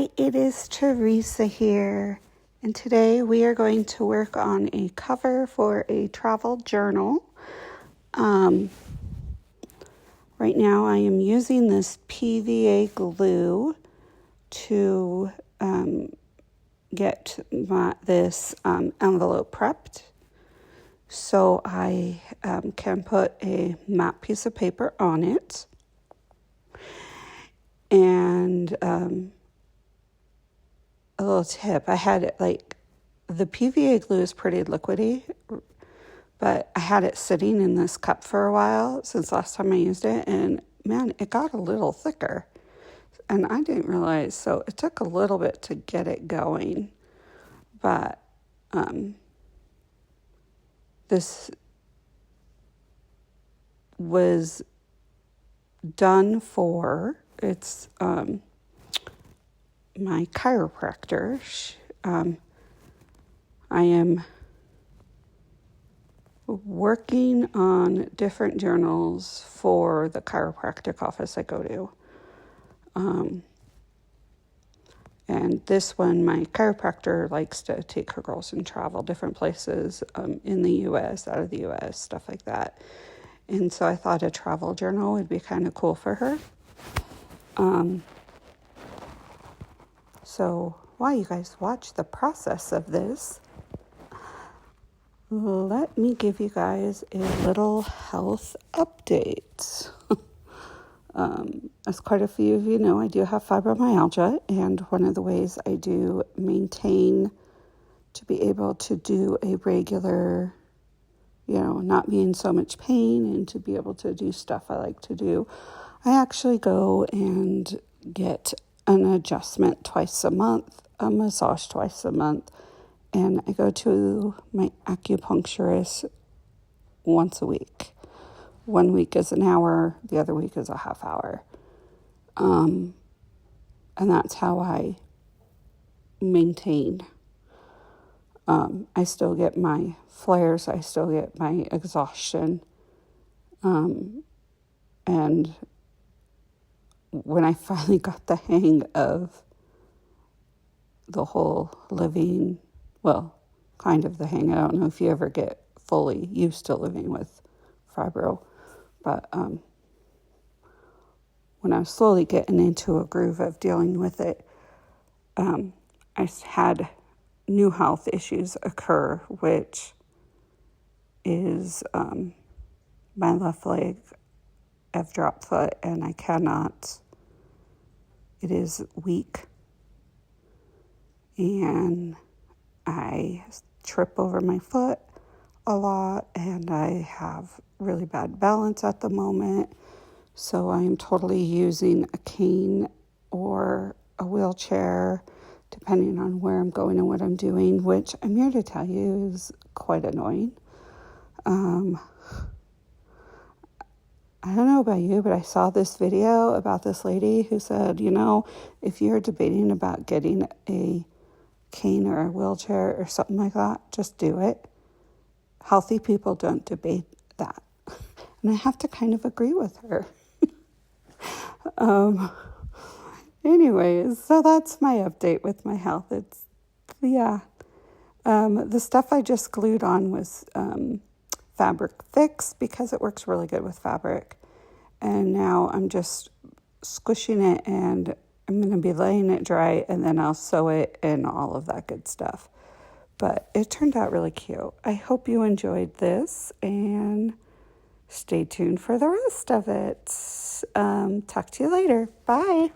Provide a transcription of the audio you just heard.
Hi, it is Teresa here, and today we are going to work on a cover for a travel journal. Right now I am using this PVA glue to get this envelope prepped so I can put a matte piece of paper on it. And a little tip, I had it the PVA glue is pretty liquidy, but I had it sitting in this cup for a while since last time I used it, and man, it got a little thicker, and I didn't realize, so it took a little bit to get it going, but this was done for, it's my chiropractor. I am working on different journals for the chiropractic office I go to. And this one, my chiropractor likes to take her girls and travel different places in the U.S., out of the U.S., stuff like that. And so I thought a travel journal would be kind of cool for her. So while you guys watch the process of this, let me give you guys a little health update. As quite a few of you know, I do have fibromyalgia, and one of the ways I do maintain to be able to do a regular, not be in so much pain and to be able to do stuff I like to do, I actually go and get an adjustment twice a month, a massage twice a month, and I go to my acupuncturist once a week. 1 week is an hour, the other week is a half hour. And that's how I maintain. I still get my flares, I still get my exhaustion. And when I finally got the hang of the whole living, kind of the hang, I don't know if you ever get fully used to living with fibro, but when I was slowly getting into a groove of dealing with it, I had new health issues occur, which is my left leg. I've dropped foot, and I cannot. It is weak, and I trip over my foot a lot, and I have really bad balance at the moment. So I am totally using a cane or a wheelchair, depending on where I'm going and what I'm doing, which I'm here to tell you is quite annoying. I don't know about you, but I saw this video about this lady who said, if you're debating about getting a cane or a wheelchair or something like that, just do it. Healthy people don't debate that. And I have to kind of agree with her. Anyways, so that's my update with my health. The stuff I just glued on was Fabric Fix because it works really good with fabric. And now I'm just squishing it, and I'm going to be laying it dry, and then I'll sew it and all of that good stuff. But it turned out really cute. I hope you enjoyed this, and stay tuned for the rest of it. Talk to you later. Bye.